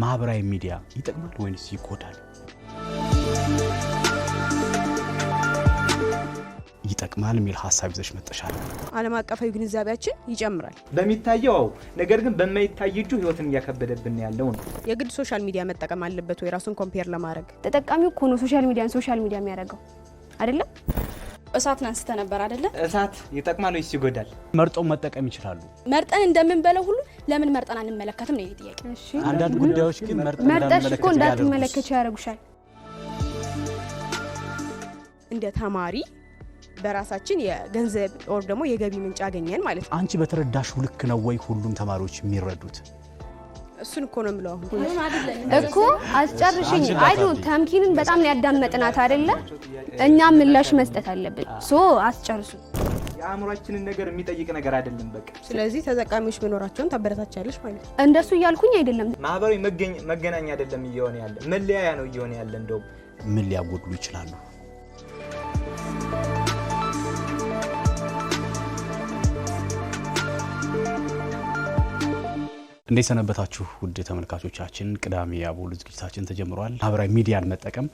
ማህበራዊ ሚዲያ ይጠቅማል ወይስ ይጎዳል? ይጠቅማል የሚል ሐሳብ ይዘሽ መጥተሻል። ዓለም አቀፋዊ ግንዛቤያችን ይጨምራል በሚታየው ነገር ግን በማይታየው ህይወትን ያከበደብን ያለው ነው። የግድ ሶሻል ሚዲያ መጠቀም አለበት ወይ ራሱን ኮምፔር ለማድረግ? ተጠቃሚው እኮ ነው ሶሻል ሚዲያ የሚያደርገው አይደለም? እሳትን አንስተ ነበር አይደለ? እሳት ይጠቅማል ወይስ ይጎዳል? መርጠው መጠቀም ይችላሉ። መርጠን እንደምንበለው ሁሉ ለምን መርጠን አንመለከትም ነው ጥያቄ። እሺ አንዳንድ ጉዳዮች ግን መርጠሽ እኮ እንዳትመለከች ያደርጉሻል። እንደ ተማሪ በራሳችን የገንዘብ ኦር ደግሞ የገቢ ምንጭ አገኘን ማለት ነው። አንቺ በተረዳሽው ልክ ነው ወይ ሁሉም ተማሪዎች የሚረዱት? እሱን እኮ ነው የምለው እኮ አስጨርሽኝ። አይዱ ተምኪንን በጣም ያዳመጥናት አይደለ? እኛ ምላሽ መስጠት አለብን። አስጨርሱ። የአእምሮአችንን ነገር የሚጠይቅ ነገር አይደለም በቃ። ስለዚህ ተጠቃሚዎች መኖራቸውን ታበረታቻለሽ ማለት ነው። እንደሱ እያልኩኝ አይደለም። ማህበራዊ መገናኛ አይደለም እየሆነ ያለ መለያያ ነው እየሆነ ያለ። እንደው ምን ሊያጎድሉ ይችላሉ? እንዴት ሰነበታችሁ ውድ ተመልካቾቻችን? ቅዳሜ ያቦል ዝግጅታችን ተጀምሯል። ማህበራዊ ሚዲያን መጠቀም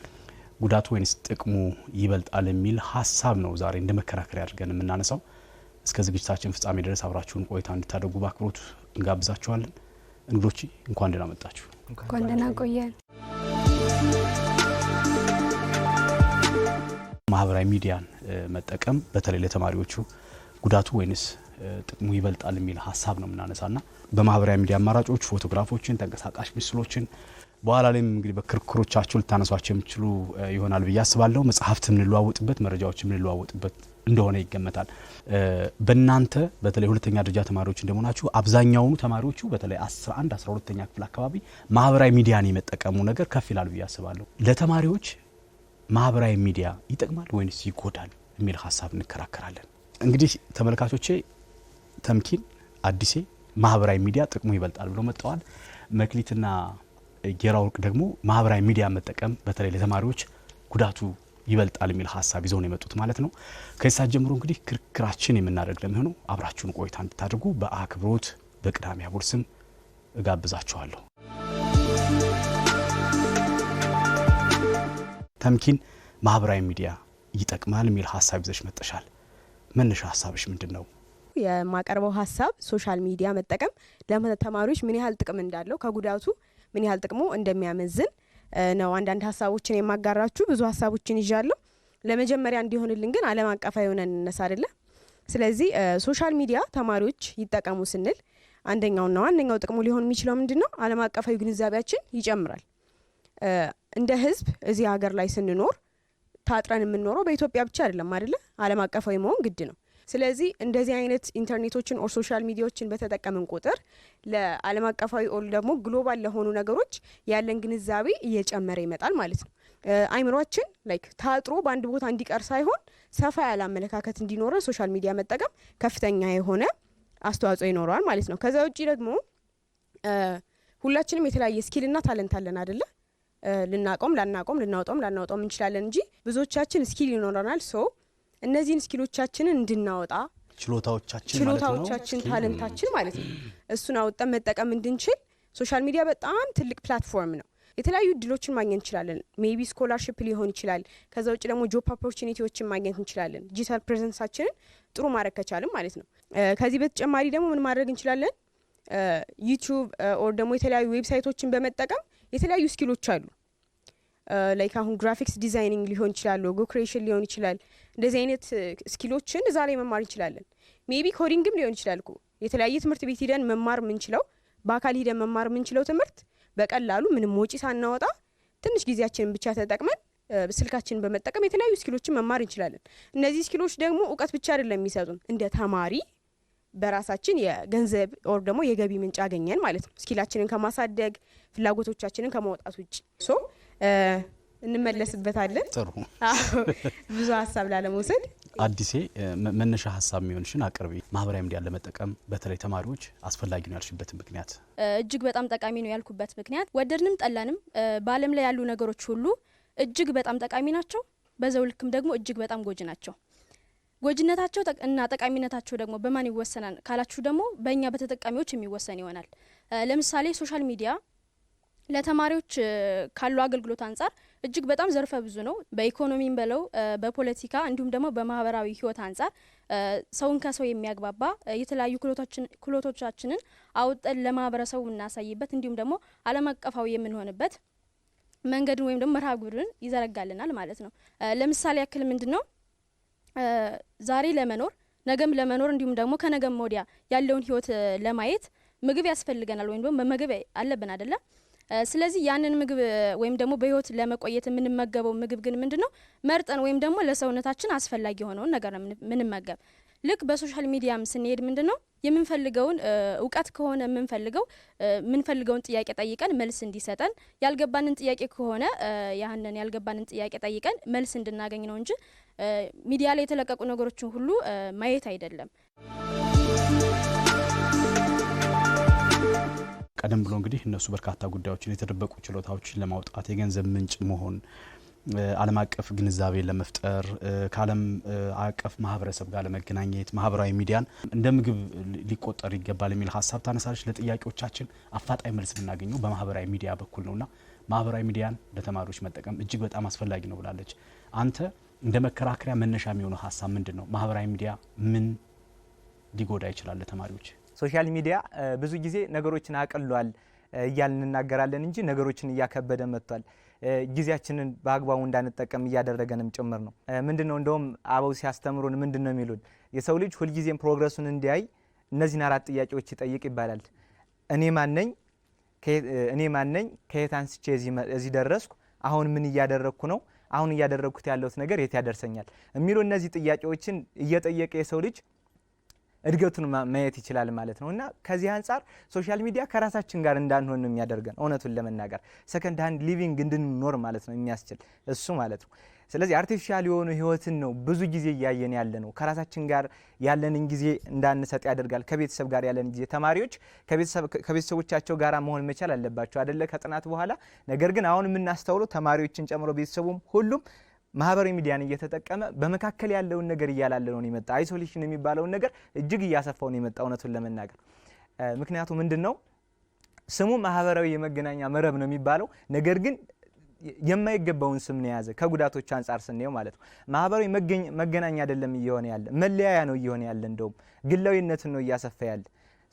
ጉዳቱ ወይስ ጥቅሙ ይበልጣል የሚል ሐሳብ ነው ዛሬ እንደመከራከሪያ አድርገን የምናነሳው። እስከ ዝግጅታችን ፍጻሜ ድረስ አብራችሁን ቆይታ እንድታደርጉ በአክብሮት እንጋብዛችኋለን። እንግዶች እንኳን ደህና መጣችሁ። እንኳን ደህና ቆየን። ማህበራዊ ሚዲያን መጠቀም በተለይ ለተማሪዎቹ ጉዳቱ ወይስ ጥቅሙ ይበልጣል የሚል ሐሳብ ነው የምናነሳና በማህበራዊ ሚዲያ አማራጮች ፎቶግራፎችን፣ ተንቀሳቃሽ ምስሎችን በኋላ ላይም እንግዲህ በክርክሮቻችሁ ልታነሷቸው የምትችሉ ይሆናል ብዬ አስባለሁ። መጽሐፍትም እንለዋወጥበት፣ መረጃዎችም እንለዋወጥበት እንደሆነ ይገመታል። በእናንተ በተለይ ሁለተኛ ደረጃ ተማሪዎች እንደሆናችሁ አብዛኛው ተማሪዎቹ በተለይ 11 12ኛ ክፍል አካባቢ ማህበራዊ ሚዲያን የመጠቀሙ ነገር ከፍ ይላል ብዬ አስባለሁ። ለተማሪዎች ማህበራዊ ሚዲያ ይጠቅማል ወይስ ይጎዳል የሚል ሐሳብ እንከራከራለን። እንግዲህ ተመልካቾቼ ተምኪን አዲሴ ማህበራዊ ሚዲያ ጥቅሙ ይበልጣል ብለው መጣዋል። መክሊትና ጌራወርቅ ደግሞ ማህበራዊ ሚዲያ መጠቀም በተለይ ለተማሪዎች ጉዳቱ ይበልጣል የሚል ሐሳብ ይዘው ነው የመጡት ማለት ነው። ከዚህ ጀምሮ እንግዲህ ክርክራችን የምናደርግ ለሚሆነው አብራችሁን ቆይታ እንድታደርጉ በአክብሮት በቅዳሜ ያቦል ስም እጋብዛችኋለሁ። ተምኪን ማህበራዊ ሚዲያ ይጠቅማል የሚል ሐሳብ ይዘሽ መጥተሻል። መነሻ ሐሳብሽ ምንድነው? የማቀርበው ሐሳብ ሶሻል ሚዲያ መጠቀም ለተማሪዎች ምን ያህል ጥቅም እንዳለው ከጉዳቱ ምን ያህል ጥቅሙ እንደሚያመዝን ነው። አንዳንድ ሐሳቦችን የማጋራችሁ ብዙ ሐሳቦችን ይዣለሁ። ለመጀመሪያ እንዲሆንልን ግን ዓለም አቀፋዊ ሆነን እንነሳ አይደለ? ስለዚህ ሶሻል ሚዲያ ተማሪዎች ይጠቀሙ ስንል አንደኛውና ዋነኛው ጥቅሙ ሊሆን የሚችለው ምንድነው? ዓለም አቀፋዊ ግንዛቤያችን ይጨምራል። እንደ ህዝብ እዚህ ሀገር ላይ ስንኖር ታጥረን የምንኖረው በኢትዮጵያ ብቻ አይደለም አይደለ? ዓለም አቀፋዊ መሆን ግድ ነው። ስለዚህ እንደዚህ አይነት ኢንተርኔቶችን ኦር ሶሻል ሚዲያዎችን በተጠቀምን ቁጥር ለዓለም አቀፋዊ ኦር ደግሞ ግሎባል ለሆኑ ነገሮች ያለን ግንዛቤ እየጨመረ ይመጣል ማለት ነው። አይምሮአችን ላይክ ታጥሮ በአንድ ቦታ እንዲቀር ሳይሆን ሰፋ ያለ አመለካከት እንዲኖረን ሶሻል ሚዲያ መጠቀም ከፍተኛ የሆነ አስተዋጽኦ ይኖረዋል ማለት ነው። ከዛ ውጪ ደግሞ ሁላችንም የተለያየ ስኪልና ታለንት አለን አይደለ? ልናቆም ልናወጣም እንችላለን እንጂ ብዙዎቻችን ስኪል ይኖረናል። እነዚህን ስኪሎቻችንን እንድናወጣ ችሎታዎቻችን ታለንታችን ማለት ነው እሱን አውጣን መጠቀም እንድንችል ሶሻል ሚዲያ በጣም ትልቅ ፕላትፎርም ነው። የተለያዩ እድሎችን ማግኘት እንችላለን። ሜቢ ስኮላርሺፕ ሊሆን ይችላል። ከዛ ውጭ ደግሞ ጆብ ኦፖርቹኒቲዎችን ማግኘት እንችላለን። ዲጂታል ፕሬዘንሳችንን ጥሩ ማድረግ ከቻልን ማለት ነው። ከዚህ በተጨማሪ ደግሞ ምን ማድረግ እንችላለን? ዩቲዩብ ኦር ደግሞ የተለያዩ ዌብሳይቶችን በመጠቀም የተለያዩ ስኪሎች አሉ። ላይክ አሁን ግራፊክስ ዲዛይኒንግ ሊሆን ይችላል፣ ሎጎ ክሬሽን ሊሆን ይችላል። እንደዚህ አይነት ስኪሎችን እዛ ላይ መማር እንችላለን። ሜቢ ኮዲንግም ሊሆን ይችላል እኮ የተለያየ ትምህርት ቤት ሄደን መማር የምንችለው በአካል ሄደን መማር የምንችለው ትምህርት በቀላሉ ምንም ወጪ ሳናወጣ ትንሽ ጊዜያችንን ብቻ ተጠቅመን ስልካችንን በመጠቀም የተለያዩ ስኪሎችን መማር እንችላለን። እነዚህ ስኪሎች ደግሞ እውቀት ብቻ አይደለም የሚሰጡን፣ እንደ ተማሪ በራሳችን የገንዘብ ኦር ደግሞ የገቢ ምንጭ አገኘን ማለት ነው። ስኪላችንን ከማሳደግ ፍላጎቶቻችንን ከማውጣት ውጪ እንመለስበታለን። ጥሩ ብዙ ሐሳብ ላለመውሰድ አዲሴ መነሻ ሐሳብ የሚሆንሽን አቅርቢ። ማህበራዊ ሚዲያ ለመጠቀም በተለይ ተማሪዎች አስፈላጊ ነው ያልሽበት ምክንያት? እጅግ በጣም ጠቃሚ ነው ያልኩበት ምክንያት ወደድንም ጠላንም በዓለም ላይ ያሉ ነገሮች ሁሉ እጅግ በጣም ጠቃሚ ናቸው። በዛው ልክም ደግሞ እጅግ በጣም ጎጂ ናቸው። ጎጂነታቸው እና ጠቃሚነታቸው ደግሞ በማን ይወሰናል ካላችሁ ደግሞ በእኛ በተጠቃሚዎች የሚወሰን ይሆናል። ለምሳሌ ሶሻል ሚዲያ ለተማሪዎች ካሉ አገልግሎት አንጻር እጅግ በጣም ዘርፈ ብዙ ነው። በኢኮኖሚም በለው በፖለቲካ እንዲሁም ደግሞ በማህበራዊ ህይወት አንጻር ሰውን ከሰው የሚያግባባ የተለያዩ ክህሎቶቻችንን አውጠን ለማህበረሰቡ የምናሳይበት እንዲሁም ደግሞ ዓለም አቀፋዊ የምንሆንበት መንገድን ወይም ደግሞ መርሃ ግብርን ይዘረጋልናል ማለት ነው። ለምሳሌ ያክል ምንድነው ዛሬ ለመኖር ነገም ለመኖር እንዲሁም ደግሞ ከነገም ወዲያ ያለውን ህይወት ለማየት ምግብ ያስፈልገናል ወይም ደግሞ መመገብ አለብን አይደለ? ስለዚህ ያንን ምግብ ወይም ደግሞ በህይወት ለመቆየት የምንመገበው ምግብ ግን ምንድነው መርጠን ወይም ደግሞ ለሰውነታችን አስፈላጊ የሆነውን ነገር ነው የምንመገብ። ልክ በሶሻል ሚዲያም ስንሄድ ምንድነው የምንፈልገውን እውቀት ከሆነ የምንፈልገውን ጥያቄ ጠይቀን መልስ እንዲሰጠን፣ ያልገባንን ጥያቄ ከሆነ ያንን ያልገባንን ጥያቄ ጠይቀን መልስ እንድናገኝ ነው እንጂ ሚዲያ ላይ የተለቀቁ ነገሮችን ሁሉ ማየት አይደለም። ቀደም ብሎ እንግዲህ እነሱ በርካታ ጉዳዮችን የተደበቁ ችሎታዎችን ለማውጣት የገንዘብ ምንጭ መሆን ዓለም አቀፍ ግንዛቤ ለመፍጠር ከዓለም አቀፍ ማህበረሰብ ጋር ለመገናኘት ማህበራዊ ሚዲያን እንደ ምግብ ሊቆጠር ይገባል የሚል ሀሳብ ታነሳለች። ለጥያቄዎቻችን አፋጣኝ መልስ የምናገኘው በማህበራዊ ሚዲያ በኩል ነውና ማህበራዊ ሚዲያን ለተማሪዎች መጠቀም እጅግ በጣም አስፈላጊ ነው ብላለች። አንተ እንደ መከራከሪያ መነሻ የሚሆነው ሀሳብ ምንድነው? ማህበራዊ ሚዲያ ምን ሊጎዳ ይችላል ለተማሪዎች? ሶሻል ሚዲያ ብዙ ጊዜ ነገሮችን አቅሏል እያልን እናገራለን እንጂ ነገሮችን እያከበደ መጥቷል። ጊዜያችንን በአግባቡ እንዳንጠቀም እያደረገንም ጭምር ነው። ምንድነው እንደውም አበው ሲያስተምሩን ምንድነው የሚሉን? የሰው ልጅ ሁልጊዜም ፕሮግረሱን እንዲያይ እነዚህን 4 ጥያቄዎች ይጠይቅ ይባላል። እኔ ማን ነኝ? ከየት አንስቼ እዚህ ደረስኩ? አሁን ምን እያደረግኩ ነው? አሁን እያደረግኩት ያለውት ነገር የት ያደርሰኛል? የሚሉ እነዚህ ጥያቄዎችን እየጠየቀ የሰው ልጅ እድገቱን ማየት ይችላል ማለት ነው። እና ከዚህ አንጻር ሶሻል ሚዲያ ከራሳችን ጋር እንዳንሆን ነው የሚያደርገን። እውነቱን ለመናገር ሰከንድ ሃንድ ሊቪንግ እንድንኖር ማለት ነው የሚያስችል እሱ ማለት ነው። ስለዚህ አርቲፊሻል የሆነ ህይወትን ነው ብዙ ጊዜ እያየን ያለ ነው። ከራሳችን ጋር ያለንን ጊዜ እንዳንሰጥ ያደርጋል። ከቤተሰብ ጋር ያለን ጊዜ ተማሪዎች ከቤተሰቦቻቸው ጋር መሆን መቻል አለባቸው አይደለ? ከጥናት በኋላ ነገር ግን አሁን የምናስተውለው ተማሪዎችን ጨምሮ ቤተሰቡም ሁሉም ማህበራዊ ሚዲያን እየተጠቀመ በመካከል ያለውን ነገር እያላለነው ነው የመጣ። አይሶሌሽን የሚባለውን ነገር እጅግ እያሰፋው ነው የመጣ እውነቱን ለመናገር። ምክንያቱም ምንድነው ስሙ ማህበራዊ የመገናኛ መረብ ነው የሚባለው፣ ነገር ግን የማይገባውን ስም ነው የያዘ ከጉዳቶች አንጻር ስናየው ማለት ነው። ማህበራዊ መገናኛ አይደለም እየሆነ ያለ፣ መለያያ ነው እየሆነ ያለ። እንደውም ግላዊነትን ነው እያሰፋ ያለ።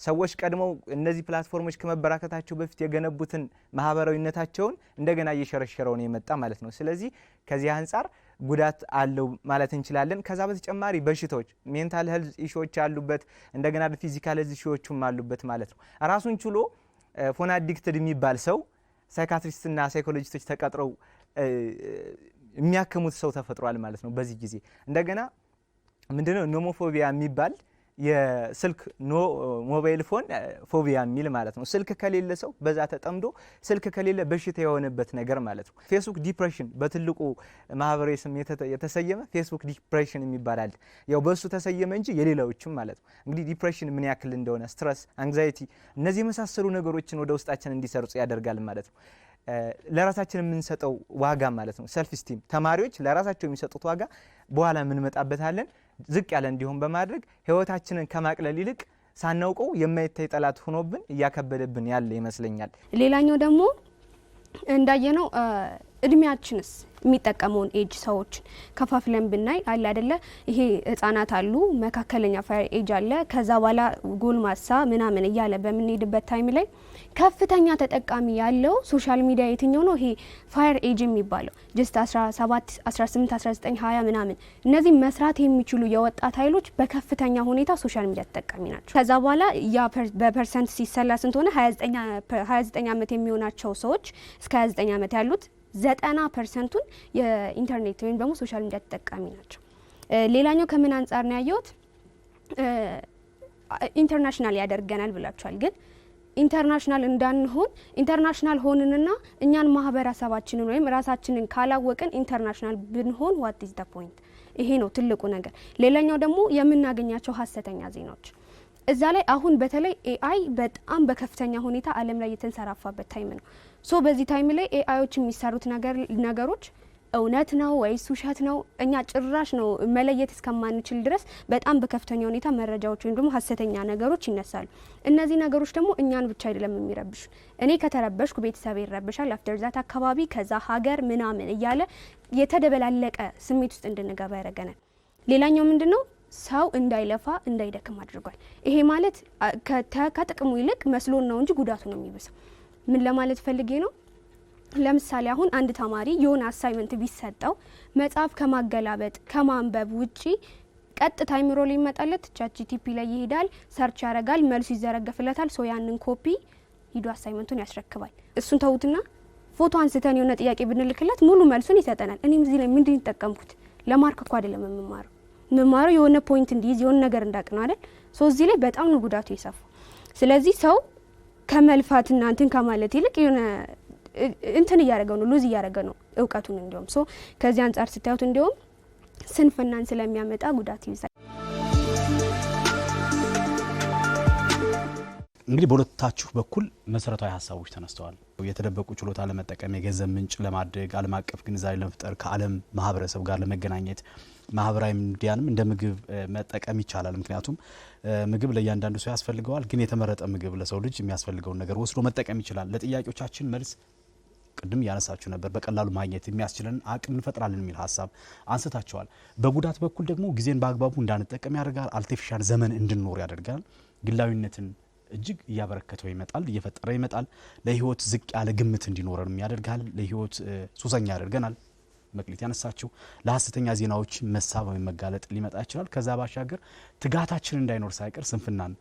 ሰዎች ቀድመው እነዚህ ፕላትፎርሞች ከመበራከታቸው በፊት የገነቡትን ማህበራዊነታቸውን እንደገና እየሸረሸረው ነው የመጣ ማለት ነው። ስለዚህ ከዚህ አንጻር ጉዳት አለው ማለት እንችላለን። ከዛ በተጨማሪ በሽታዎች ሜንታል ሄልዝ ኢሹዎች ያሉበት እንደገና ፊዚካል ሄልዝ ኢሹዎችም አሉበት ማለት ነው። ራሱን ችሎ ፎን አዲክትድ የሚባል ሰው ሳይካትሪስትና ሳይኮሎጂስቶች ተቀጥረው የሚያክሙት ሰው ተፈጥሯል ማለት ነው በዚህ ጊዜ። እንደገና ምንድነው ኖሞፎቢያ የሚባል የስልክ ሞባይል ፎን ፎቢያ የሚል ማለት ነው። ስልክ ከሌለ ሰው በዛ ተጠምዶ ስልክ ከሌለ በሽታ የሆነበት ነገር ማለት ነው። ፌስቡክ ዲፕሬሽን በትልቁ ማህበራዊ ስም የተሰየመ ፌስቡክ ዲፕሬሽን የሚባል ያው በሱ ተሰየመ እንጂ የሌላዎችም ማለት ነው። እንግዲህ ዲፕሬሽን ምን ያክል እንደሆነ ስትረስ፣ አንግዛይቲ እነዚህ የመሳሰሉ ነገሮችን ወደ ውስጣችን እንዲሰርጹ ያደርጋል ማለት ነው። ለራሳችን የምንሰጠው ዋጋ ማለት ነው ሰልፍ ስቲም ተማሪዎች ለራሳቸው የሚሰጡት ዋጋ በኋላ እንመጣበታለን ዝቅ ያለ እንዲሆን በማድረግ ህይወታችንን ከማቅለል ይልቅ ሳናውቀው የማይታይ ጠላት ሆኖብን እያከበደብን ያለ ይመስለኛል። ሌላኛው ደግሞ እንዳየነው እድሜያችንስ የሚጠቀመውን ኤጅ ሰዎችን ከፋፍለን ብናይ አለ አይደለ? ይሄ ህጻናት አሉ፣ መካከለኛ ፋየር ኤጅ አለ፣ ከዛ በኋላ ጎልማሳ ምናምን እያለ በምንሄድበት ታይም ላይ ከፍተኛ ተጠቃሚ ያለው ሶሻል ሚዲያ የትኛው ነው? ይሄ ፋየር ኤጅ የሚባለው ጀስት 17 18 19 20 ምናምን እነዚህ መስራት የሚችሉ የወጣት ኃይሎች በከፍተኛ ሁኔታ ሶሻል ሚዲያ ተጠቃሚ ናቸው። ከዛ በኋላ ያ በፐርሰንት ሲሰላ ስንት ሆነ? 29 ዓመት የሚሆናቸው ሰዎች እስከ 29 ዓመት ያሉት 90% የኢንተርኔት ወይም ደግሞ ሶሻል ሚዲያ ተጠቃሚ ናቸው። ሌላኛው ከምን አንጻር ነው ያየሁት? ኢንተርናሽናል ያደርገናል ብላችኋል። ግን ኢንተርናሽናል እንዳንሆን ኢንተርናሽናል ሆንንና እኛን ማህበረሰባችንን ወይም ራሳችንን ካላወቅን ኢንተርናሽናል ብንሆን what is the point? ይሄ ነው ትልቁ ነገር። ሌላኛው ደግሞ የምናገኛቸው ሀሰተኛ ዜናዎች እዛ ላይ አሁን በተለይ ኤአይ በጣም በከፍተኛ ሁኔታ ዓለም ላይ የተንሰራፋበት ታይም ነው። ሶ በዚህ ታይም ላይ ኤአይዎች የሚሰሩት ነገሮች እውነት ነው ወይስ ውሸት ነው እኛ ጭራሽ ነው መለየት እስከማንችል ድረስ በጣም በከፍተኛ ሁኔታ መረጃዎች ወይም ደግሞ ሀሰተኛ ነገሮች ይነሳሉ። እነዚህ ነገሮች ደግሞ እኛን ብቻ አይደለም የሚረብሹ። እኔ ከተረበሽኩ ቤተሰብ ይረብሻል፣ አፍተር ዛት አካባቢ ከዛ ሀገር ምናምን እያለ የተደበላለቀ ስሜት ውስጥ እንድንገባ ያደርገናል። ሌላኛው ምንድነው ሰው እንዳይለፋ እንዳይደክም አድርጓል። ይሄ ማለት ከጥቅሙ ይልቅ መስሎን ነው እንጂ ጉዳቱ ነው የሚብሰው። ምን ለማለት ፈልጌ ነው? ለምሳሌ አሁን አንድ ተማሪ የሆነ አሳይመንት ቢሰጠው መጽሐፍ ከማገላበጥ ከማንበብ ውጪ ቀጥታ አይምሮ ላይ ይመጣለት ቻትጂፒቲ ላይ ይሄዳል፣ ሰርች ያደርጋል፣ መልሱ ይዘረገፍለታል። ሶ ያንን ኮፒ ሂዶ አሳይመንቱን ያስረክባል። እሱን ተውትና ፎቶ አንስተን የሆነ ጥያቄ ብንልክለት ሙሉ መልሱን ይሰጠናል። እኔም እዚህ ላይ ምንድን ተጠቀምኩት? ለማርክ እኮ አይደለም የምማረው የሆነ ፖይንት እንዲይዝ የሆነ ነገር እንዳቅ ነው አይደል? ሶ እዚህ ላይ በጣም ነው ጉዳቱ ይሰፋ። ስለዚህ ሰው ከመልፋትና እንትን ከማለት ይልቅ የሆነ እንትን እያደረገ ነው ሉዝ እያደረገ ነው እውቀቱን። እንዲሁም ሶ ከዚህ አንጻር ስታዩት እንዲሁም ስንፍናን ስለሚያመጣ ጉዳት ይይዛል። እንግዲህ በሁለታችሁ በኩል መሰረታዊ ሀሳቦች ተነስተዋል። የተደበቁ ችሎታ ለመጠቀም፣ የገንዘብ ምንጭ ለማድረግ፣ ዓለም አቀፍ ግንዛቤ ለመፍጠር፣ ከዓለም ማህበረሰብ ጋር ለመገናኘት ማህበራዊ ሚዲያንም እንደ ምግብ መጠቀም ይቻላል። ምክንያቱም ምግብ ለእያንዳንዱ ሰው ያስፈልገዋል። ግን የተመረጠ ምግብ ለሰው ልጅ የሚያስፈልገውን ነገር ወስዶ መጠቀም ይችላል። ለጥያቄዎቻችን መልስ ቅድም ያነሳችሁ ነበር። በቀላሉ ማግኘት የሚያስችለን አቅም እንፈጥራለን የሚል ሀሳብ አንስታቸዋል። በጉዳት በኩል ደግሞ ጊዜን በአግባቡ እንዳንጠቀም ያደርጋል። አርቲፊሻል ዘመን እንድንኖር ያደርጋል። ግላዊነትን እጅግ እያበረከተው ይመጣል፣ እየፈጠረ ይመጣል። ለህይወት ዝቅ ያለ ግምት እንዲኖረን ያደርጋል። ለህይወት ሱሰኛ ያደርገናል። መክሊት ያነሳችው ለሐሰተኛ ዜናዎች መሳብ ወይም መጋለጥ ሊመጣ ይችላል። ከዛ ባሻገር ትጋታችን እንዳይኖር ሳይቀር ስንፍናን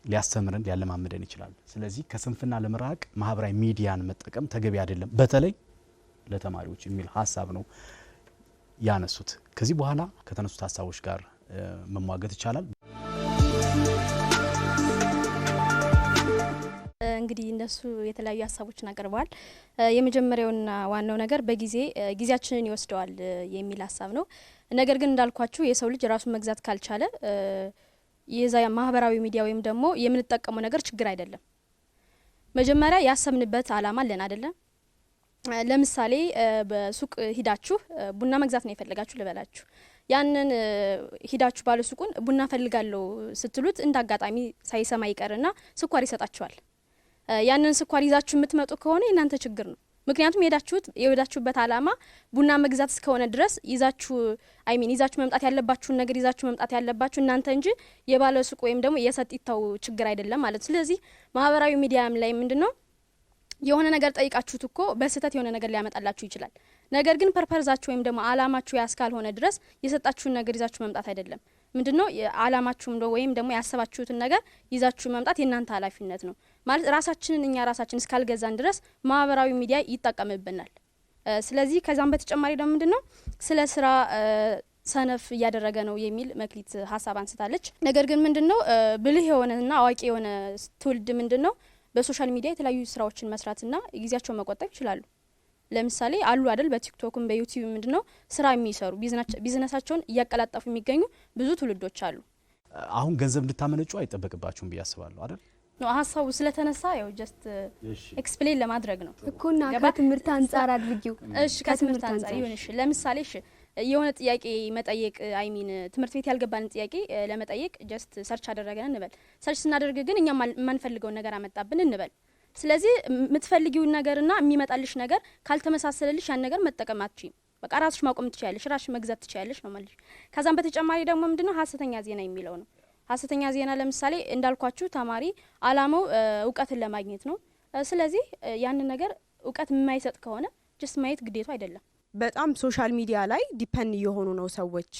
ሊያስተምረን ሊያለማምደን ይችላል። ስለዚህ ከስንፍና ለመራቅ ማህበራዊ ሚዲያን መጠቀም ተገቢ አይደለም፣ በተለይ ለተማሪዎች የሚል ሀሳብ ነው ያነሱት። ከዚህ በኋላ ከተነሱት ሀሳቦች ጋር መሟገት ይቻላል። እንግዲህ እነሱ የተለያዩ ሀሳቦችን አቅርበዋል። የመጀመሪያውና ዋናው ነገር ጊዜያችንን ይወስደዋል የሚል ሀሳብ ነው። ነገር ግን እንዳልኳችሁ የሰው ልጅ ራሱን መግዛት ካልቻለ የዛ ማህበራዊ ሚዲያ ወይም ደግሞ የምንጠቀመው ነገር ችግር አይደለም። መጀመሪያ ያሰብንበት አላማ አለን አይደለም። ለምሳሌ በሱቅ ሂዳችሁ ቡና መግዛት ነው የፈለጋችሁ ልበላችሁ። ያንን ሂዳችሁ ባለ ሱቁን ቡና ፈልጋለሁ ስትሉት እንዳጋጣሚ ሳይሰማ ይቀርና ስኳር ይሰጣችኋል። ያንን ስኳር ይዛችሁ የምትመጡ ከሆነ የናንተ ችግር ነው። ምክንያቱም የሄዳችሁበት አላማ ቡና መግዛት እስከሆነ ድረስ ይዛችሁ መምጣት ያለባችሁን ነገር ይዛችሁ መምጣት ያለባችሁ እናንተ እንጂ የባለ ሱቅ ወይም ደግሞ የሰጢታው ችግር አይደለም ማለት። ስለዚህ ማህበራዊ ሚዲያም ላይ ምንድነው የሆነ ነገር ጠይቃችሁት እኮ በስህተት የሆነ ነገር ሊያመጣላችሁ ይችላል። ነገር ግን ፐርፐዛችሁ ወይም ደግሞ አላማችሁ ያስካልሆነ ድረስ የሰጣችሁን ነገር ይዛችሁ መምጣት አይደለም። ምንድነው አላማችሁም ወይም ደግሞ ያሰባችሁትን ነገር ይዛችሁ መምጣት የናንተ ኃላፊነት ነው ማለት። እኛ ራሳችን እስካልገዛን ድረስ ማህበራዊ ሚዲያ ይጠቀምብናል። ስለዚህ ከዛም በተጨማሪ ደግሞ ምንድነው ስለ ስራ ሰነፍ እያደረገ ነው የሚል መክሊት ሀሳብ አንስታለች። ነገር ግን ምንድነው ብልህ የሆነና አዋቂ የሆነ ትውልድ ምንድነው በሶሻል ሚዲያ የተለያዩ ስራዎችን መስራትና ጊዜያቸውን መቆጠብ ይችላሉ። ለምሳሌ አሉ አይደል በቲክቶክም በዩቲዩብ ምንድነው ስራ የሚሰሩ ቢዝነሳቸውን እያቀላጠፉ የሚገኙ ብዙ ትውልዶች አሉ። አሁን ገንዘብ እንድታመነጩ አይጠበቅባችሁም ብዬ አስባለሁ አይደል? ነው ሀሳቡ ስለተነሳ ያው ጀስት ኤክስፕሌን ለማድረግ ነው እኮና ከትምህርት አንፃር አድርጊው። እሺ ከትምህርት አንፃር ይሁንሽ። ለምሳሌ የሆነ ጥያቄ መጠየቅ ትምህርት ቤት ያልገባንን ጥያቄ ለመጠየቅ ጀስት ሰርች አደረገን እንበል። ሰርች ስናደርግ ግን እኛ የማንፈልገውን ነገር አመጣብን እንበል። ስለዚህ የምትፈልጊውን ነገርና የሚመጣልሽ ነገር ካልተመሳሰለልሽ ያን ነገር መጠቀም አትችይም። በቃ ራስሽ ማቆም ትችያለሽ፣ ራስሽ መግዛት ትችያለሽ ነው ማለት። ከዛም በተጨማሪ ደግሞ ምንድነው ሀሰተኛ ዜና የሚለው ነው። ሀሰተኛ ዜና ለምሳሌ እንዳልኳችሁ ተማሪ አላማው እውቀትን ለማግኘት ነው። ስለዚህ ያን ነገር እውቀት የማይሰጥ ከሆነ ጀስት ማየት ግዴታው አይደለም። በጣም ሶሻል ሚዲያ ላይ ዲፔንድ እየሆኑ ነው ሰዎች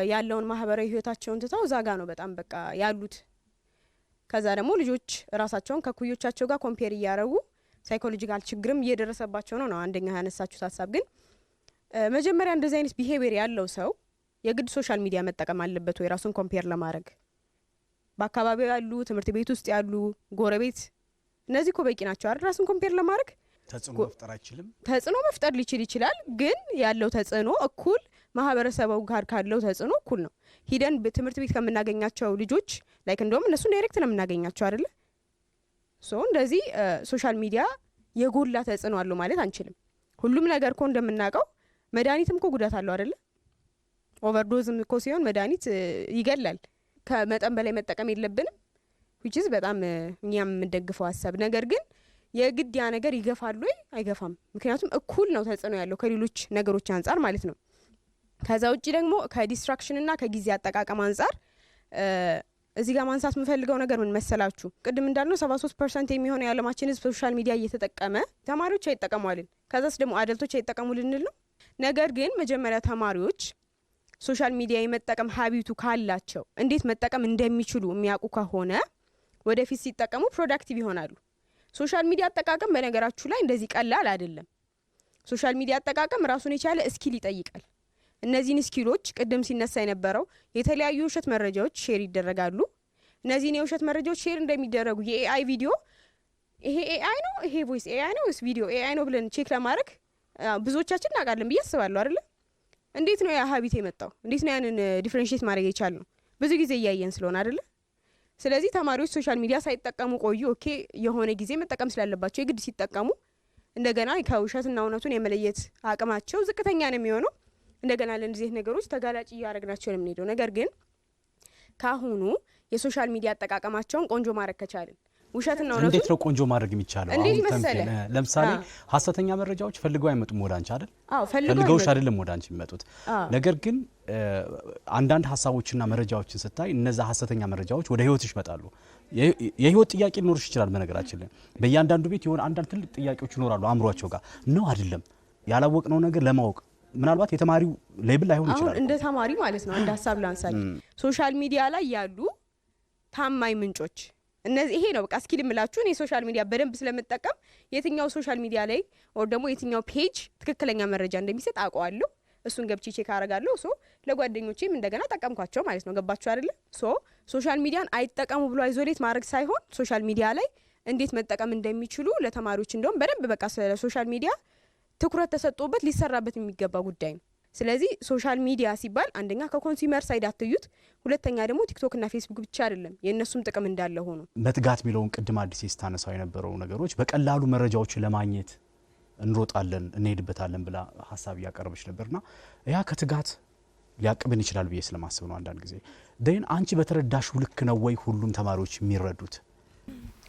ያለውን ማህበራዊ ህይወታቸውን ትተው እዛ ጋ ነው በጣም በቃ ያሉት። ከዛ ደግሞ ልጆች ራሳቸውን ከኩዮቻቸው ጋር ኮምፔር እያረጉ ሳይኮሎጂካል ችግርም እየደረሰባቸው ነው አንደኛ ያነሳችሁት ሀሳብ። ግን መጀመሪያ እንደዚህ አይነት ቢሄቪየር ያለው ሰው የግድ ሶሻል ሚዲያ መጠቀም አለበት ወይ ራሱን ኮምፔር ለማድረግ? በአካባቢው ያሉ ትምህርት ቤት ውስጥ ያሉ ጎረቤት እነዚህ እኮ በቂ ናቸው አይደል? ራሱን ኮምፔር ለማድረግ ተጽዕኖ መፍጠር አይችልም? ተጽዕኖ መፍጠር ይችላል። ግን ያለው ተጽዕኖ እኩል ማህበረሰቡ ጋር ካለው ተጽዕኖ እኩል ነው። ሂደን ትምህርት ቤት ከምናገኛቸው ልጆች ላይክ እንደውም እነሱ ዳይሬክት ነው የምናገኛቸው አይደለ? ሶ እንደዚህ ሶሻል ሚዲያ የጎላ ተጽዕኖ አለው ማለት አንችልም። ሁሉም ነገር እኮ እንደምናውቀው መድኃኒትም እኮ ጉዳት አለው አይደለ? ኦቨርዶዝም እኮ ሲሆን መድኃኒት ይገላል። ከመጠን በላይ መጠቀም የለብንም which is በጣም እኛም የምንደግፈው ሀሳብ። ነገር ግን የግድ ያ ነገር ይገፋል ወይ አይገፋም? ምክንያቱም እኩል ነው ተጽዕኖ ያለው ከሌሎች ነገሮች አንጻር ማለት ነው። ከዛ ውጪ ደግሞ ከዲስትራክሽን እና ከጊዜ አጠቃቀም አንጻር እዚህ ጋር ማንሳት የምፈልገው ነገር ምን መሰላችሁ? ቅድም እንዳልነው 73% የሚሆነው የዓለማችን ህዝብ ሶሻል ሚዲያ እየተጠቀመ ተማሪዎች አይጠቀሙልን፣ ከዛስ ደግሞ አደልቶች አይጠቀሙ ልንል ነው። ነገር ግን መጀመሪያ ተማሪዎች ሶሻል ሚዲያ የመጠቀም ሀቢቱ ካላቸው እንዴት መጠቀም እንደሚችሉ የሚያውቁ ከሆነ ወደፊት ሲጠቀሙ ፕሮዳክቲቭ ይሆናሉ። ሶሻል ሚዲያ አጠቃቀም በነገራችሁ ላይ እንደዚህ ቀላል አይደለም። ሶሻል ሚዲያ አጠቃቀም ራሱን የቻለ ስኪል ይጠይቃል። እነዚህን ስኪሎች ቅድም ሲነሳ የነበረው የተለያዩ የውሸት መረጃዎች ሼር ይደረጋሉ። እነዚህን የውሸት መረጃዎች ሼር እንደሚደረጉ የኤአይ ቪዲዮ ይሄ ኤአይ ነው፣ ይሄ ቮይስ ኤአይ ነው፣ ቪዲዮ ኤአይ ነው ብለን ቼክ ለማድረግ ብዙዎቻችን እናውቃለን ብዬ አስባለሁ አይደለ? እንዴት ነው ያ ሀቢት የመጣው? እንዴት ነው ያንን ዲፍረንሺየት ማድረግ የቻልነው? ብዙ ጊዜ እያየን ስለሆነ አይደለ? ስለዚህ ተማሪዎች ሶሻል ሚዲያ ሳይጠቀሙ ቆዩ። ኦኬ የሆነ ጊዜ መጠቀም ስላለባቸው የግድ ሲጠቀሙ እንደገና ከውሸትና እውነቱን የመለየት አቅማቸው ዝቅተኛ ነው የሚሆነው። እንደገና ለእንደዚህ ነገሮች ተጋላጭ እያደረግናቸው ነው የምንሄደው። ነገር ግን ካሁኑ የሶሻል ሚዲያ አጠቃቀማቸውን ቆንጆ ማድረግ ከቻልን ውሸትና እውነቱን እንዴት ነው ቆንጆ ማድረግ የሚቻለው? እንዴት መሰለ? ለምሳሌ ሀሰተኛ መረጃዎች ፈልገው አይመጡም ወደ አንቺ አይደል? አዎ ፈልገውሽ አይደለም ወደ አንቺ የሚመጡት። ነገር ግን አንዳንድ ሀሳቦችና መረጃዎችን ስታይ እነዛ ሀሰተኛ መረጃዎች ወደ ህይወትሽ ይመጣሉ። የህይወት ጥያቄ ሊኖርሽ ይችላል። በነገራችን ላይ በእያንዳንዱ ቤት የሆነ አንዳንድ ትልቅ ጥያቄዎች ይኖራሉ አእምሯቸው ጋር ነው አይደለም? ያላወቅነው ነገር ለማወቅ ምናልባት የተማሪው ሌብል ላይሆን ይችላል። አሁን እንደ ተማሪ ማለት ነው አንድ ሀሳብ ላንሳል። ሶሻል ሚዲያ ላይ ያሉ ታማኝ ምንጮች እነዚህ ይሄ ነው በቃ ስኪል ምላችሁ። እኔ ሶሻል ሚዲያ በደንብ ስለምጠቀም የትኛው ሶሻል ሚዲያ ላይ ኦር ደግሞ የትኛው ፔጅ ትክክለኛ መረጃ እንደሚሰጥ አውቀዋለሁ። እሱን ገብቼ ቼክ አደርጋለሁ። ሶ ለጓደኞቼም እንደገና ጠቀምኳቸው ማለት ነው። ገባችሁ አይደለ? ሶ ሶሻል ሚዲያን አይጠቀሙ ብሎ አይዞሌት ማድረግ ሳይሆን ሶሻል ሚዲያ ላይ እንዴት መጠቀም እንደሚችሉ ለተማሪዎች እንደውም በደንብ በቃ ስለ ሶሻል ሚዲያ ትኩረት ተሰጥቶበት ሊሰራበት የሚገባ ጉዳይ ነው። ስለዚህ ሶሻል ሚዲያ ሲባል አንደኛ ከኮንሱመር ሳይድ አትዩት፣ ሁለተኛ ደግሞ ቲክቶክ እና ፌስቡክ ብቻ አይደለም የእነሱም ጥቅም እንዳለ ሆኖ መትጋት የሚለውን ቅድም አዲስ ስታነሳው የነበረው ነገሮች በቀላሉ መረጃዎችን ለማግኘት እንሮጣለን እንሄድበታለን ብላ ሀሳብ እያቀረበች ነበርና ያ ከትጋት ሊያቅብን ይችላል ብዬ ስለማስብ ነው። አንዳንድ ጊዜ ደን አንቺ በተረዳሽ ልክ ነው ወይ ሁሉም ተማሪዎች የሚረዱት?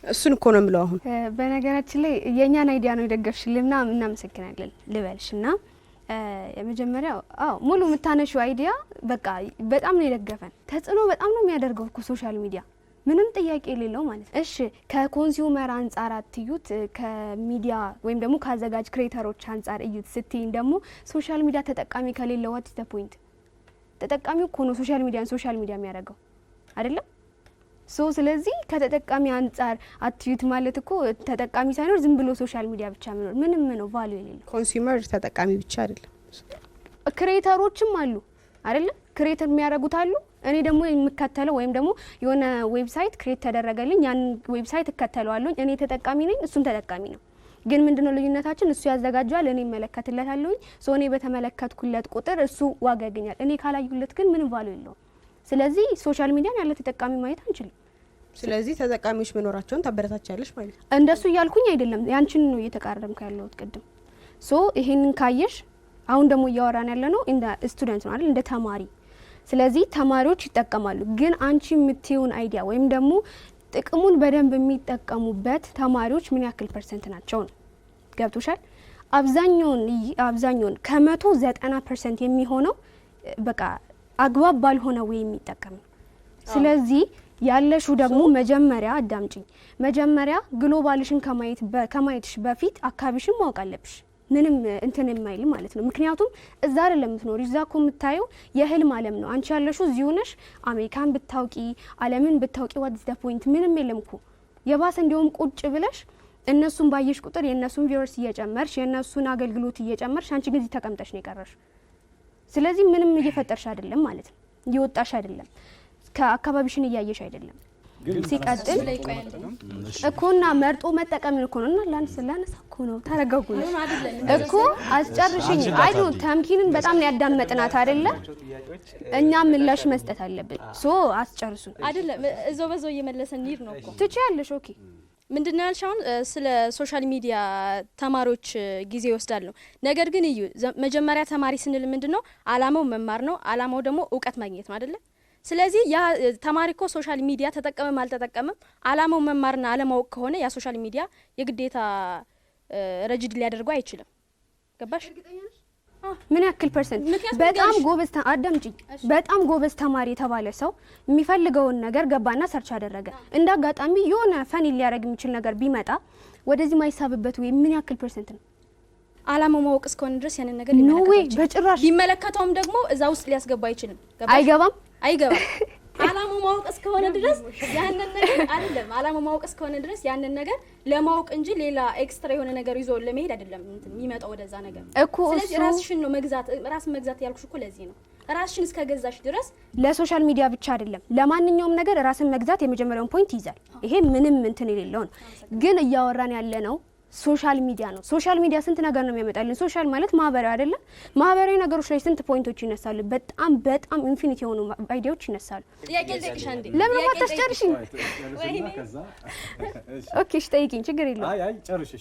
እሱን እኮ ነው የምለው። አሁን በነገራችን ላይ የእኛን አይዲያ ነው የደገፍሽልና እናመሰግናለን ልበልሽና የመጀመሪያው ሙሉ የምታነሺው አይዲያ በቃ በጣም ነው የደገፈን። ተጽዕኖ በጣም ነው የሚያደርገው እኮ ሶሻል ሚዲያ ምንም ጥያቄ የሌለው ማለት ነው። እሺ ከኮንሱመር አንጻር አትዩት፣ ከሚዲያ ወይም ደግሞ ከአዘጋጅ ክሬተሮች አንጻር እዩት ስትይኝ ደግሞ ሶሻል ሚዲያ ተጠቃሚ ከሌለ ዋት ኢዝ ዘ ፖይንት? ተጠቃሚው እኮ ነው ሶሻል ሚዲያ የሚያደርገው አይደለም? ስለዚህ ከተጠቃሚ አንጻር አትዩት ማለት እኮ ተጠቃሚ ሳይኖር ዝም ብሎ ሶሻል ሚዲያ ብቻ መኖር ምንም ነው ቫልዩ የሌለው። ኮንሱመር ተጠቃሚ ብቻ አይደለም፣ ክሬተሮችም አሉ አይደለም? ክሬተር የሚያደርጉት አሉ። እኔ ደግሞ የምከተለው ወይም ደግሞ የሆነ ዌብሳይት ክሬት ተደረገልኝ ያን ዌብሳይት እከተለዋለሁ። እኔ ተጠቃሚ ነኝ፣ እሱም ተጠቃሚ ነው። ግን ምንድነው ልዩነታችን? እሱ ያዘጋጃል፣ እኔ እመለከትለታለሁ። እኔ በተመለከትኩለት ቁጥር እሱ ዋጋ ያገኛል። እኔ ካላዩለት ግን ምንም ቫልዩ የለውም። ስለዚህ ሶሻል ሚዲያን ያለ ተጠቃሚ ማየት አንችልም። ስለዚህ ተጠቃሚዎች መኖራቸውን ታበረታቻለሽ ማለት ነው። እንደሱ እያልኩኝ አይደለም፣ ያንቺን ነው እየተቃረምኩ ያለሁት ቅድም። ይሄንን ካየሽ አሁን ደግሞ እያወራን ያለ ነው እንደ ስቱደንት ነው አይደል? እንደ ተማሪ። ስለዚህ ተማሪዎች ይጠቀማሉ። ግን አንቺ የምትይውን አይዲያ ወይም ደግሞ ጥቅሙን በደንብ የሚጠቀሙበት ተማሪዎች ምን ያክል ፐርሰንት ናቸው ነው? ገብቶሻል? አብዛኛውን ከ190% የሚሆነው በቃ አግባብ ባልሆነ ወይ የሚጠቀም ነው። ስለዚህ ያለሹ ደግሞ መጀመሪያ አዳምጪኝ፣ መጀመሪያ ግሎባልሽን ከማየትሽ በፊት አካባቢሽን ማወቅ አለብሽ። ምንም እንትን የማይል ማለት ነው። ምክንያቱም እዛ አይደለም የምትኖሪ፣ እዛ እኮ የምታየው የህልም ዓለም ነው። አንቺ ያለሹ እዚሁ ነሽ። አሜሪካን ብታውቂ ዓለምን ብታውቂ ዋት ኢዝ ዘ ፖይንት? ምንም የለም እኮ። የባሰ እንዲያውም ቁጭ ብለሽ እነሱን ባየሽ ቁጥር የእነሱን ቪወርስ እየጨመርሽ የእነሱን አገልግሎት እየጨመርሽ አንቺ ግን እዚህ ተቀምጠሽ ነው የቀረሽ። ስለዚህ ምንም እየፈጠርሽ አይደለም ማለት ነው። እየወጣሽ አይደለም፣ ከአካባቢሽን እያየሽ አይደለም። ሲቀጥል እኮና መርጦ መጠቀም እኮ ነው። እና ላነሳ እኮ ነው። ታረጋጉ እኮ አስጨርሽኝ። አይዶ ተምኪንን በጣም ነው ያዳመጥናት አይደለ? እኛ ምላሽ መስጠት አለብን። አስጨርሱ አይደለም እዛው በዛው እየመለሰን እንሂድ ነው እኮ። ትችያለሽ። ኦኬ ምንድነው ያልሻውን ስለ ሶሻል ሚዲያ ተማሪዎች ጊዜ ይወስዳል ነው። ነገር ግን እዩ መጀመሪያ ተማሪ ስንል ምንድነው አላማው መማር ነው። አላማው ደግሞ እውቀት ማግኘት ነው አይደለ? ስለዚህ ያ ተማሪ እኮ ሶሻል ሚዲያ ተጠቀመም አልተጠቀመም አላማው መማርና አለማወቅ ከሆነ ያ ሶሻል ሚዲያ የግዴታ ረጅድ ሊያደርገው አይችልም። ገባሽ? ምን ያክል ፐርሰንት በጣም ጎበዝ አዳምጪኝ፣ በጣም ጎበዝ ተማሪ የተባለ ሰው የሚፈልገውን ነገር ገባና ሰርች አደረገ። እንደ አጋጣሚ የሆነ ፈኒ ሊያደርግ የሚችል ነገር ቢመጣ ወደዚህ ማይሳብበት ወይ ምን ያክል ፐርሰንት ነው? አላማው ማወቅ እስከሆነ ድረስ ያንን ነገር ኖ ወይ በጭራሽ ቢመለከተውም ደግሞ እዛ ውስጥ ሊያስገባ አይችልም። አይገባም አይገባም። አላማው ማወቅ እስከሆነ ድረስ ያንን ነገር አይደለም። አላማው ማወቅ እስከሆነ ድረስ ያንን ነገር ለማወቅ እንጂ ሌላ ኤክስትራ የሆነ ነገር ይዞ ለመሄድ አይደለም የሚመጣው ወደዛ ነገር እኮ። ስለዚህ ራስሽን ነው ራስን መግዛት ያልኩሽ እኮ ለዚህ ነው። ራስሽን እስከገዛሽ ድረስ ለሶሻል ሚዲያ ብቻ አይደለም ለማንኛውም ነገር ራስን መግዛት የመጀመሪያውን ፖይንት ይይዛል። ይሄ ምንም እንትን የሌለው ነው። ግን እያወራን ያለ ነው ሶሻል ሚዲያ ነው። ሶሻል ሚዲያ ስንት ነገር ነው የሚያመጣልን። ሶሻል ማለት ማህበራዊ አይደለ? ማህበራዊ ነገሮች ላይ ስንት ፖይንቶች ይነሳሉ። በጣም ኢንፊኒቲ የሆኑ አይዲያዎች ይነሳሉ። ጥያቄ ልጠይቅሽ አንዴ። ለምን ማታስጨርሽኝ? ኦኬ እሺ ጠይቂኝ፣ ችግር የለውም። አይ ጨርሽ።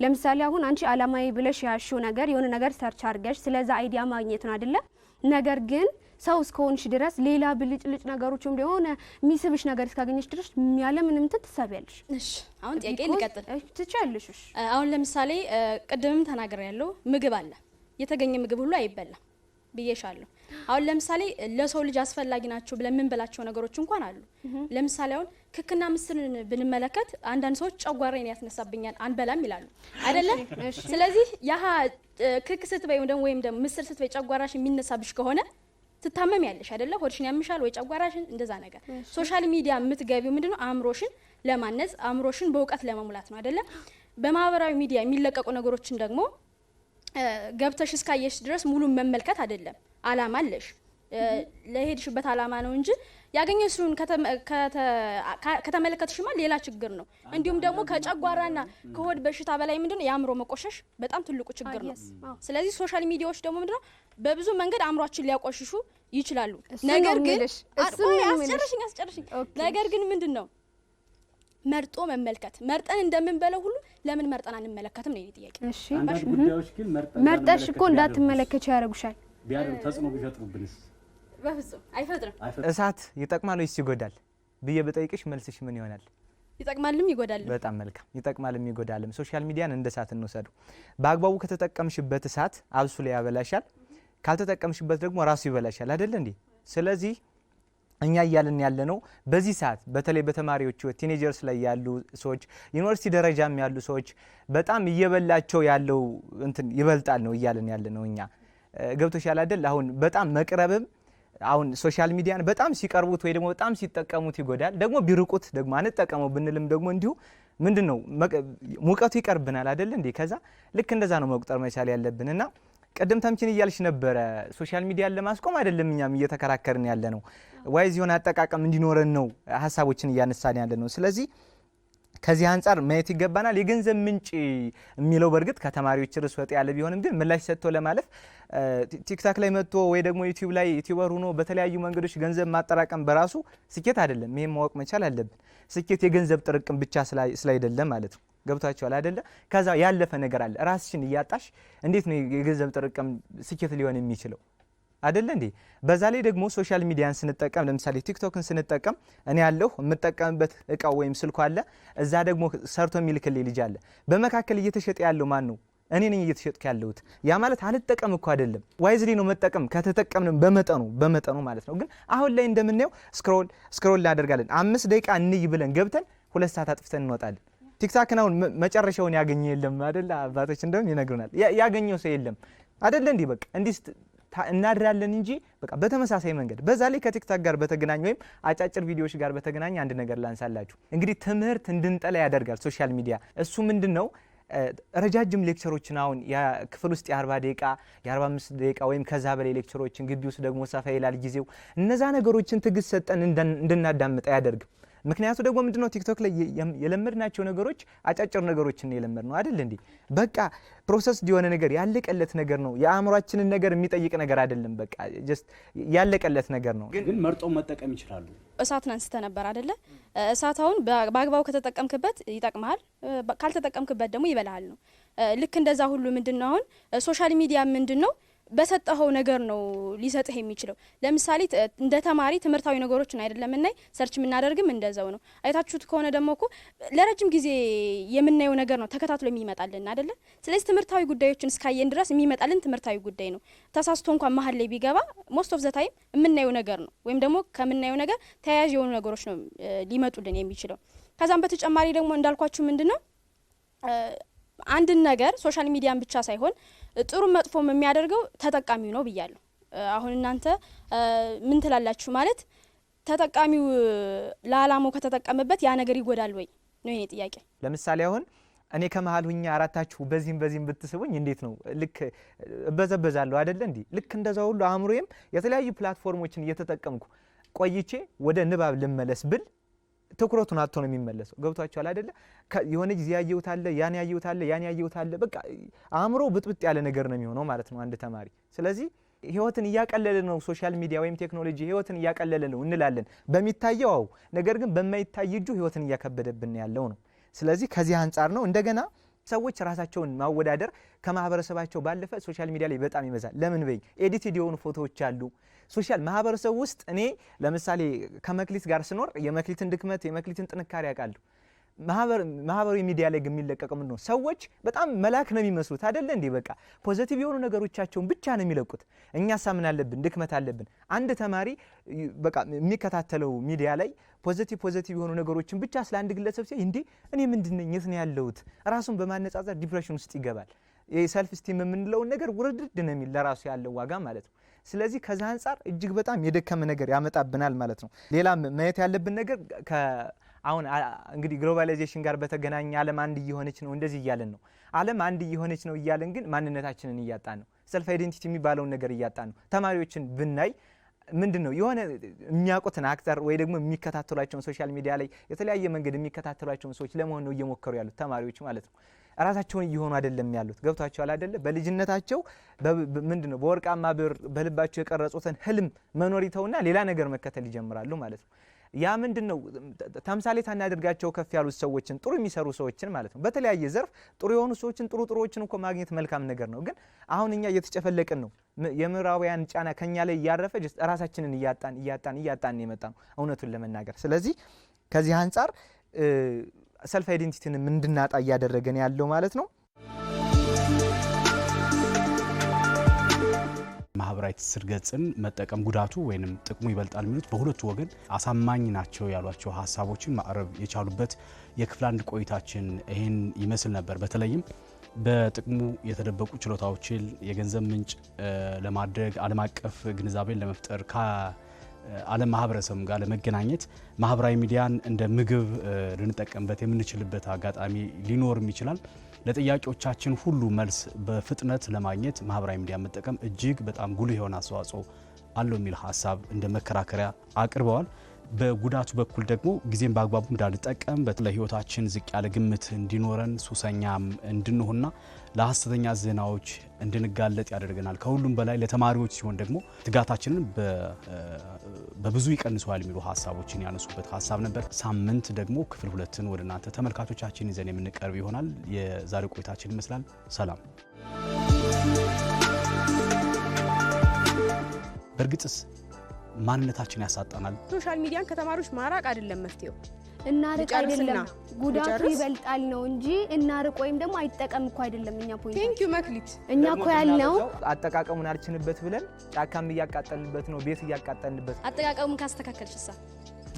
ለምሳሌ አሁን አንቺ አላማዊ ብለሽ ያሽው ነገር የሆነ ነገር ሰርች አድርገሽ ስለዛ አይዲያ ማግኘት ነው አይደለ? ነገር ግን ሰው እስከሆንሽ ድረስ ሌላ ብልጭልጭ ነገሮችም ሆነ ሚስብሽ ነገር እስካገኘሽ ድረስ ያለ ምንም ትሳቢያለሽ። እሺ አሁን ጥያቄ ልቀጥል ትቻለሽ። አሁን ለምሳሌ ቅድምም ተናግሬ ያለው ምግብ አለ። የተገኘ ምግብ ሁሉ አይበላም ብዬሻለሁ። አሁን ለምሳሌ ለሰው ልጅ አስፈላጊ ናቸው ብለን ምን በላቸው ነገሮች እንኳን አሉ። ለምሳሌ አሁን ክክና ምስርን ብንመለከት አንዳንድ ሰዎች ጨጓራዬን ያስነሳብኛል አንበላም ይላሉ አይደለ? ስለዚህ ያሃ ክክ ስትበይ ወይም ደግሞ ምስር ስትበይ ጨጓራሽ የሚነሳብሽ ከሆነ ትታመም ያለሽ አይደለ? ሆድሽን ያምሻል ወይ ጨጓራሽን እንደዛ ነገር። ሶሻል ሚዲያ የምትገቢው ምንድነው አእምሮሽን ለማነጽ አእምሮሽን በእውቀት ለመሙላት ነው አይደለ? በማህበራዊ ሚዲያ የሚለቀቁ ነገሮችን ደግሞ ገብተሽ እስካየሽ ድረስ ሙሉ መመልከት አይደለም። አላማ አለሽ ለሄድሽበት አላማ ነው እንጂ ያገኘሽውን ከተመለከትሽማ ሌላ ችግር ነው። እንዲሁም ደግሞ ከጨጓራና ከሆድ በሽታ በላይ ምንድነው የአእምሮ መቆሸሽ በጣም ትልቁ ችግር ነው። ስለዚህ ሶሻል ሚዲያዎች ደግሞ ምንድነው በብዙ መንገድ አእምሮአችን ሊያቆሽሹ ይችላሉ። ነገር ግን አስጨርሽኝ ነገር ግን ምንድነው መርጦ መመልከት መርጠን እንደምንበለው ሁሉ ለምን መርጠን አንመለከትም ነው ጥያቄ። እሺ አንዳንድ ጉዳዮች ግን መርጠሽ እኮ እንዳትመለከች ያደርጉሻል። ቢያደርጉ ተጽዕኖ ቢፈጥሩብንስ? በፍጹም አይፈጥርም። እሳት ይጠቅማል ወይስ ይጎዳል ብዬ በጠይቅሽ መልስሽ ምን ይሆናል? ይጠቅማልም ይጎዳልም። በጣም መልካም። ይጠቅማልም ይጎዳልም። ሶሻል ሚዲያን እንደ እሳት እንወሰደው። በአግባቡ ከተጠቀምሽበት እሳት አብሱ ላይ ያበላሻል፣ ካልተጠቀምሽበት ደግሞ ራሱ ይበላሻል አይደል እንዴ? ስለዚህ እኛ እያልን ያለ ነው በዚህ ሰዓት በተለይ በተማሪዎች ቲኔጀርስ ላይ ያሉ ሰዎች ዩኒቨርሲቲ ደረጃም ያሉ ሰዎች በጣም እየበላቸው ያለው እንትን ይበልጣል ነው እያልን ያለ ነው እኛ። ገብቶሻል አይደል? አሁን በጣም መቅረብም አሁን ሶሻል ሚዲያን በጣም ሲቀርቡት ወይ ደግሞ በጣም ሲጠቀሙት ይጎዳል። ደግሞ ቢርቁት ደግሞ አንጠቀመው ብንልም ደግሞ እንዲሁ ምንድነው ሙቀቱ ይቀርብናል አይደል እንዴ? ከዛ ልክ እንደዛ ነው መቁጠር መቻል ያለብንና ቀደም ተምችን እያልሽ ነበረ ሶሻል ሚዲያን ለማስቆም አይደለም እኛም እየተከራከርን ያለ ነው ዋይዝ የሆነ አጠቃቀም እንዲኖረን ነው ሀሳቦችን እያነሳን ያለ ነው። ስለዚህ ከዚህ አንፃር ማየት ይገባናል። የገንዘብ ምንጭ የሚለው በርግጥ ከተማሪዎች ርዕስ ወጥ ያለ ቢሆንም ግን ምላሽ ሰጥቶ ለማለፍ ቲክታክ ላይ መጥቶ ወይ ደግሞ ዩቲዩብ ላይ ዩቲዩበር ሆኖ በተለያዩ መንገዶች ገንዘብ ማጠራቀም በራሱ ስኬት አይደለም። ይሄን ማወቅ መቻል አለብን። ስኬት የገንዘብ ጥርቅም ብቻ ስላይደለም ማለት ነው። ገብታችኋል አይደለ? ከዛ ያለፈ ነገር አለ። ራስሽን እያጣሽ እንዴት ነው የገንዘብ ጥርቅም ስኬት ሊሆን የሚችለው? አይደለ እንዴ? በዛ ላይ ደግሞ ሶሻል ሚዲያን ስንጠቀም ለምሳሌ ቲክቶክን ስንጠቀም እኔ ያለሁ የምጠቀምበት እቃው ወይም ስልኩ አለ፣ እዛ ደግሞ ሰርቶ የሚልክልኝ ልጅ አለ። በመካከል እየተሸጠ ያለው ማን ነው? እኔ ነኝ እየተሸጥኩ ያለሁት። ያ ማለት አልጠቀም እኮ አይደለም፣ ዋይዝሊ ነው መጠቀም ከተጠቀምንም በመጠኑ ማለት ነው። ግን አሁን ላይ እንደምናየው ስክሮል እናደርጋለን። 5 ደቂቃ እንይ ብለን ገብተን 2 ሰዓት አጥፍተን እንወጣለን። ቲክታክን አሁን መጨረሻውን ያገኘ የለም አይደል? አባቶች እንደውም ይነግሩናል። ያገኘው ሰው የለም አይደል? እንዴ በቃ እንዲህ እናድራለን እንጂ በቃ በተመሳሳይ መንገድ። በዛ ላይ ከቲክታክ ጋር በተገናኘ ወይም አጫጭር ቪዲዮዎች ጋር በተገናኘ አንድ ነገር ላንሳላችሁ። እንግዲህ ትምህርት እንድንጠላ ያደርጋል ሶሻል ሚዲያ። እሱ ምንድነው? ረጃጅም ሌክቸሮችን አሁን ክፍል ውስጥ የ40 ደቂቃ የ45 ደቂቃ ወይም ከዛ በላይ ሌክቸሮችን ግቢ ውስጥ ደግሞ ሰፋ ይላል ጊዜው። እነዛ ነገሮችን ትግስት ሰጠን እንድናዳምጥ አያደርግም። ምክንያቱ ደግሞ ምንድነው ቲክቶክ ላይ የለመድናቸው ነገሮች አጫጭር ነገሮችን የለመድነው አይደል እንዴ? በቃ ፕሮሰስ የሆነ ነገር ያለቀለት ነገር ነው። የአእምሯችንን ነገር የሚጠይቅ ነገር አይደለም። በቃ ጀስት ያለቀለት ነገር ነው። ግን መርጠው መጠቀም ይችላሉ። እሳትን አንስተ ነበር አይደለ? እሳት አሁን በአግባቡ ከተጠቀምክበት ይጠቅምሃል፣ ካልተጠቀምክበት ደግሞ ይበላሃል ነው። ልክ እንደዛ ሁሉ ምንድነው አሁን ሶሻል ሚዲያ ምንድነው በሰጠኸው ነገር ነው ሊሰጥህ የሚችለው። ለምሳሌ እንደ ተማሪ ትምህርታዊ ነገሮችን አይደለም እናይ ሰርች የምናደርግም እንደዛው ነው። አይታችሁት ከሆነ ደግሞ እኮ ለረጅም ጊዜ የምናየው ነገር ነው ተከታትሎ የሚመጣልን አይደለ? ስለዚህ ትምህርታዊ ጉዳዮችን እስካየን ድረስ የሚመጣልን ትምህርታዊ ጉዳይ ነው። ተሳስቶ እንኳን መሀል ላይ ቢገባ ሞስት ኦፍ ዘ ታይም የምናየው ነገር ነው፣ ወይም ደግሞ ከምናየው ነገር ተያያዥ የሆኑ ነገሮች ነው ሊመጡልን የሚችለው። ከዛም በተጨማሪ ደግሞ እንዳልኳችሁ ምንድነው አንድን ነገር ሶሻል ሚዲያን ብቻ ሳይሆን ጥሩ መጥፎም የሚያደርገው ተጠቃሚው ነው ብያለሁ። አሁን እናንተ ምን ትላላችሁ? ማለት ተጠቃሚው ለዓላማው ከተጠቀመበት ያ ነገር ይጎዳል ወይ ነው የኔ ጥያቄ። ለምሳሌ አሁን እኔ ከመሃል ሁኛ አራታችሁ በዚህም ብትስቡኝ እንዴት ነው ልክ እበዘበዛለሁ አይደለ እንዴ? ልክ እንደዛ ሁሉ አእምሮዬም የተለያዩ ፕላትፎርሞችን እየተጠቀምኩ ቆይቼ ወደ ንባብ ልመለስ ብል ትኩረቱን አጥቶ ነው የሚመለሰው። ገብቷችኋል አይደለ? የሆነ ጊዜ ያየሁት አለ ያን ያየሁት አለ በቃ አእምሮ ብጥብጥ ያለ ነገር ነው የሚሆነው ማለት ነው አንድ ተማሪ። ስለዚህ ህይወትን እያቀለለ ነው ሶሻል ሚዲያ ወይም ቴክኖሎጂ ህይወትን እያቀለለ ነው እንላለን በሚታየው፣ ነገር ግን በማይታይ እጁ ህይወትን እያከበደብን ያለው ነው። ስለዚህ ከዚህ አንጻር ነው እንደገና ሰዎች ራሳቸውን ማወዳደር ከማህበረሰባቸው ባለፈ ሶሻል ሚዲያ ላይ በጣም ይበዛል። ለምን በይ ኤዲትድ የሆኑ ፎቶዎች አሉ ሶሻል ማህበረሰብ ውስጥ። እኔ ለምሳሌ ከመክሊት ጋር ስኖር የመክሊትን ድክመት የመክሊትን ጥንካሬ ያውቃለሁ። ማህበራዊ ሚዲያ ላይ ግን የሚለቀቀው ምንድነው? ሰዎች በጣም መላክ ነው የሚመስሉት አይደለ እንዴ? በቃ ፖዚቲቭ የሆኑ ነገሮቻቸውን ብቻ ነው የሚለቁት። እኛስ ምን አለብን? ድክመት አለብን። አንድ ተማሪ በቃ የሚከታተለው ሚዲያ ላይ ፖዚቲቭ የሆኑ ነገሮችን ብቻ ስለ አንድ ግለሰብ ሲያይ እንዴ እኔ ምንድነኝ የት ነው ያለሁት? ራሱን በማነጻጸር ዲፕሬሽን ውስጥ ይገባል። የሰልፍ ስቲም የምንለውን ነገር ውርድድ ነው የሚል ለራሱ ያለው ዋጋ ማለት ነው። ስለዚህ ከዛ አንጻር እጅግ በጣም የደከመ ነገር ያመጣብናል ማለት ነው። ሌላ ማየት ያለብን ነገር አሁን እንግዲህ ግሎባላይዜሽን ጋር በተገናኘ ዓለም አንድ እየሆነች ነው እንደዚህ እያለን ነው። ዓለም አንድ እየሆነች ነው እያለን ግን ማንነታችንን እያጣን ነው። ሰልፍ አይዴንቲቲ የሚባለውን ነገር እያጣን ነው። ተማሪዎችን ብናይ ምንድነው የሆነ የሚያውቁትን አክተር ወይ ደግሞ የሚከታተሏቸውን ሶሻል ሚዲያ ላይ የተለያየ መንገድ የሚከታተሏቸውን ሰዎች ለመሆን ነው እየሞከሩ ያሉት ተማሪዎች ማለት ነው። ራሳቸውን እየሆኑ አይደለም ያሉት። ገብቷቸዋል አይደለ? በልጅነታቸው ምንድነው በወርቃማ ብር በልባቸው የቀረጹትን ህልም መኖር ይተውና ሌላ ነገር መከተል ይጀምራሉ ማለት ነው። ያ ምንድነው ተምሳሌት አናደርጋቸው ከፍ ያሉት ሰዎችን ጥሩ የሚሰሩ ሰዎችን ማለት ነው። በተለያየ ዘርፍ ጥሩ የሆኑ ሰዎችን ጥሩዎችን እኮ ማግኘት መልካም ነገር ነው። ግን አሁን እኛ እየተጨፈለቅን ነው። የምዕራባውያን ጫና ከኛ ላይ እያረፈ ራሳችንን እያጣን የመጣ ነው እውነቱን ለመናገር። ስለዚህ ከዚህ አንጻር ሰልፍ አይዴንቲቲን እንድናጣ እያደረገን ያለው ማለት ነው። ማህበራዊ ትስስር ገጽን መጠቀም ጉዳቱ ወይንም ጥቅሙ ይበልጣል የሚሉት በሁለቱ ወገን አሳማኝ ናቸው ያሏቸው ሀሳቦችን ማቅረብ የቻሉበት የክፍል አንድ ቆይታችን ይህን ይመስል ነበር። በተለይም በጥቅሙ የተደበቁ ችሎታዎችን የገንዘብ ምንጭ ለማድረግ ዓለም አቀፍ ግንዛቤን ለመፍጠር ከዓለም ማህበረሰብ ጋር ለመገናኘት ማህበራዊ ሚዲያን እንደ ምግብ ልንጠቀምበት የምንችልበት አጋጣሚ ሊኖርም ይችላል። ለጥያቄዎቻችን ሁሉ መልስ በፍጥነት ለማግኘት ማህበራዊ ሚዲያ መጠቀም እጅግ በጣም ጉልህ የሆነ አስተዋጽኦ አለው የሚል ሀሳብ እንደ መከራከሪያ አቅርበዋል። በጉዳቱ በኩል ደግሞ ጊዜን በአግባቡ እንዳንጠቀም በተለይ ህይወታችን ዝቅ ያለ ግምት እንዲኖረን ሱሰኛም እንድንሆንና ለሐሰተኛ ዜናዎች እንድንጋለጥ ያደርገናል። ከሁሉም በላይ ለተማሪዎች ሲሆን ደግሞ ትጋታችንን በብዙ ይቀንሰዋል የሚሉ ሀሳቦችን ያነሱበት ሀሳብ ነበር። ሳምንት ደግሞ ክፍል ሁለትን ወደ እናንተ ተመልካቾቻችን ይዘን የምንቀርብ ይሆናል። የዛሬው ቆይታችን ይመስላል። ሰላም። በእርግጥስ ማንነታችን ያሳጣናል? ሶሻል ሚዲያን ከተማሪዎች ማራቅ አይደለም መፍትሄው፣ እናርቅ አይደለም ጉዳቱ ይበልጣል ነው እንጂ እናርቅ ወይም ደግሞ አይጠቀም እኮ አይደለም። እኛ ፖይንት ቴንክ ዩ መክሊት እኛ እኮ ያልነው አጠቃቀሙን አልችንበት ብለን ጫካም እያቃጠልንበት ነው፣ ቤት እያቃጠልንበት። አጠቃቀሙን ካስተካከልሽሳ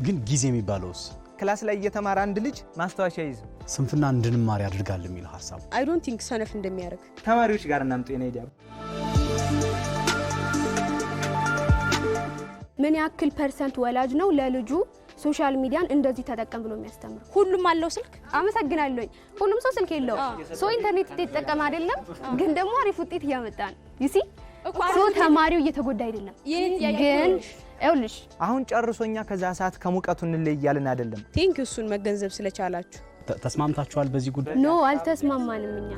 ግን ጊዜ የሚባለውስ ክላስ ላይ እየተማረ አንድ ልጅ ማስታወሻ ይዝ ስንፍና እንድንማር ያደርጋል የሚል ሀሳብ አይ ዶንት ቲንክ ሰነፍ እንደሚያደርግ ተማሪዎች ጋር እናምጡ የኔ አይዲያ። ምን ያክል ፐርሰንት ወላጅ ነው ለልጁ ሶሻል ሚዲያን እንደዚህ ተጠቀም ብሎ የሚያስተምር? ሁሉም አለው ስልክ። አመሰግናለሁ። ሁሉም ሰው ስልክ የለው ሰው ኢንተርኔት ይጠቀም አይደለም፣ ግን ደግሞ አሪፍ ውጤት እያመጣ ነው። ዩሲ ሶ ተማሪው እየተጎዳ አይደለም ግን ይኸውልሽ አሁን ጨርሶኛ ከዛ ሰዓት ከሙቀቱ እንለይ እያልን አይደለም። ቴንክ ዩ እሱን መገንዘብ ስለቻላችሁ። ተስማምታችኋል በዚህ ጉዳይ? ኖ አልተስማማንም እኛ